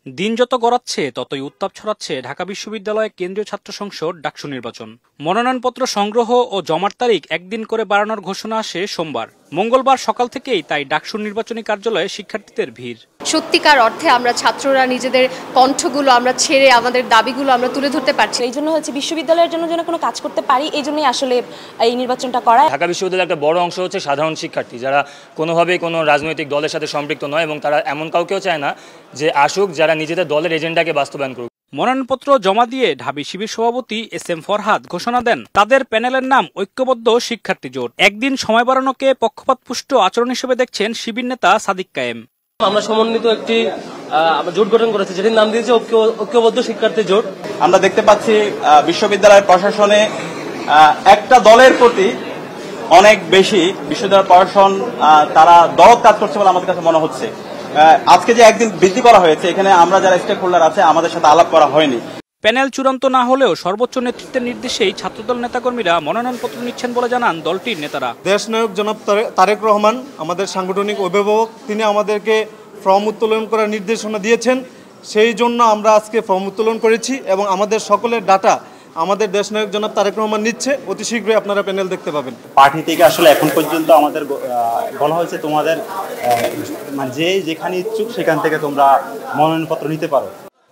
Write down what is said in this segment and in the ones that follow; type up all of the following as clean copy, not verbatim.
দিন যত গড়াচ্ছে ততই উত্তাপ ছড়াচ্ছে ঢাকা বিশ্ববিদ্যালয় কেন্দ্রীয় ছাত্র সংসদ ডাকসু নির্বাচন। মনোনয়নপত্র সংগ্রহ ও জমার তারিখ একদিন করে বাড়ানোর ঘোষণা আসে সোমবার। মঙ্গলবার সকাল থেকেই তাই ডাকসু নির্বাচনী কার্যালয়ে শিক্ষার্থীদের ভিড়। সত্যিকার অর্থে আমরা ছাত্ররা নিজেদের কণ্ঠগুলো আমরা ছেড়ে আমাদের দাবিগুলো আমরা তুলে ধরতে পারছি। এই জন্য হচ্ছে বিশ্ববিদ্যালয়ের জন্য যেন কোনো কাজ করতে পারি, এই জন্যই আসলে এই নির্বাচনটা করা। ঢাকা বিশ্ববিদ্যালয়ের একটা বড় অংশ হচ্ছে সাধারণ শিক্ষার্থী, যারা কোনোভাবেই কোনো রাজনৈতিক দলের সাথে সম্পৃক্ত নয় এবং তারা এমন কাউকেও চায় না যে আসুক যারা নিজেদের দলের এজেন্ডাকে বাস্তবায়ন করুক। মনোনয়নপত্র জমা দিয়ে ঢাবি শিবির সভাপতি SM ফরহাদ ঘোষণা দেন তাদের প্যানেলের নাম ঐক্যবদ্ধ শিক্ষার্থী জোট। একদিন সময় বাড়ানোকে পক্ষপাতপুষ্ট আচরণ হিসেবে দেখছেন শিবির নেতা সাদিক কায়েম। আমরা সমন্বিত একটি জোট গঠন করেছি, যেটির নাম দিয়েছে ঐক্যবদ্ধ শিক্ষার্থী জোট। আমরা দেখতে পাচ্ছি বিশ্ববিদ্যালয় প্রশাসনে একটা দলের প্রতি অনেক বেশি বিশ্ববিদ্যালয় প্রশাসন তারা দরদ কাজ করছে বলে আমাদের কাছে মনে হচ্ছে। আজকে যে একদিন বৃদ্ধি করা হয়েছে, এখানে আমরা যারা স্টেক হোল্ডার আছে আমাদের সাথে আলাপ করা হয়নি। প্যানেল চূড়ান্ত না হলেও সর্বোচ্চ নেতৃত্বের নির্দেশেই ছাত্রদল নেতাকর্মীরা মনোনয়নপত্র নিচ্ছেন বলে জানান দলটির নেতারা। দেশনায়ক জনাব তারেক রহমান আমাদের সাংগঠনিক অভিভাবক, তিনি আমাদেরকে ফর্ম উত্তোলন করার নির্দেশনা দিয়েছেন। সেই জন্য আমরা আজকে ফর্ম উত্তোলন করেছি এবং আমাদের সকলের ডাটা আমাদের দেশনায়ক জনাব তারেক রহমান নিচ্ছে। অতি শীঘ্রই আপনারা প্যানেল দেখতে পাবেন। পার্টি থেকে আসলে এখন পর্যন্ত আমাদের বলা হয়েছে তোমাদের যে যেখানে ইচ্ছুক সেখান থেকে তোমরা মনোনয়নপত্র নিতে পারো।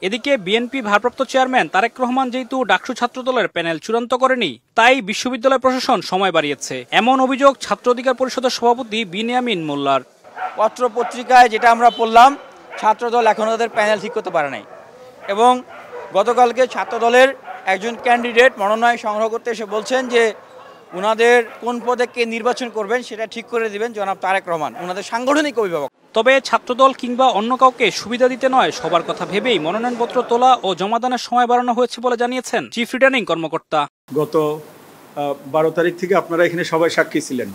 এদিকে বিএনপি ভারপ্রাপ্ত চেয়ারম্যান তারেক রহমান যেহেতু ডাকসু ছাত্রদলের প্যানেল চূড়ান্ত করেনি, তাই বিশ্ববিদ্যালয় প্রশাসন সময় বাড়িয়েছে, এমন অভিযোগ ছাত্র অধিকার পরিষদের সভাপতি বিনিয়ামিন মোল্লার। পত্র পত্রিকায় যেটা আমরা পড়লাম, ছাত্রদল এখনও তাদের প্যানেল ঠিক করতে পারে নাই এবং গতকালকে ছাত্রদলের একজন ক্যান্ডিডেট মনোনয়ন সংগ্রহ করতে এসে বলছেন যে ওনাদের কোন পদে কে নির্বাচন করবেন সেটা ঠিক করে দিবেন জনাব তারেক রহমান, ওনাদের সাংগঠনিক অভিভাবক। তবে ছাত্রদল কিংবা অন্য কাউকে সুবিধা দিতে নয়, সবার কথা ভেবেই মনোনয়নপত্র তোলা ও জমাদানের সময় বাড়ানো হয়েছে বলে জানিয়েছেন চিফ রিটার্নিং কর্মকর্তা। গত 12 তারিখ থেকে আপনারা এখানে সবাই সাক্ষী ছিলেন।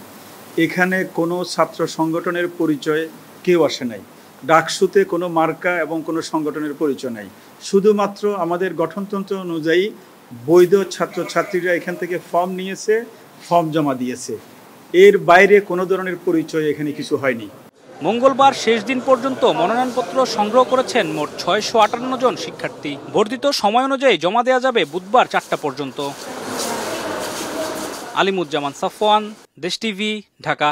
এখানে কোনো ছাত্র সংগঠনের পরিচয় কেউ আসে নাই। ডাকসুতে কোনো মার্কা এবং কোনো সংগঠনের পরিচয় নাই। শুধুমাত্র আমাদের গঠনতন্ত্র অনুযায়ী বৈধ ছাত্রছাত্রীরা এখান থেকে ফর্ম নিয়েছে, ফর্ম জমা দিয়েছে। এর বাইরে কোনো ধরনের পরিচয় এখানে কিছু হয়নি। মঙ্গলবার শেষ দিন পর্যন্ত মনোনয়নপত্র সংগ্রহ করেছেন মোট 658 জন শিক্ষার্থী। বর্ধিত সময় অনুযায়ী জমা দেওয়া যাবে বুধবার 4টা পর্যন্ত। আলিমুজ্জামান সাফওয়ান, দেশ টিভি, ঢাকা।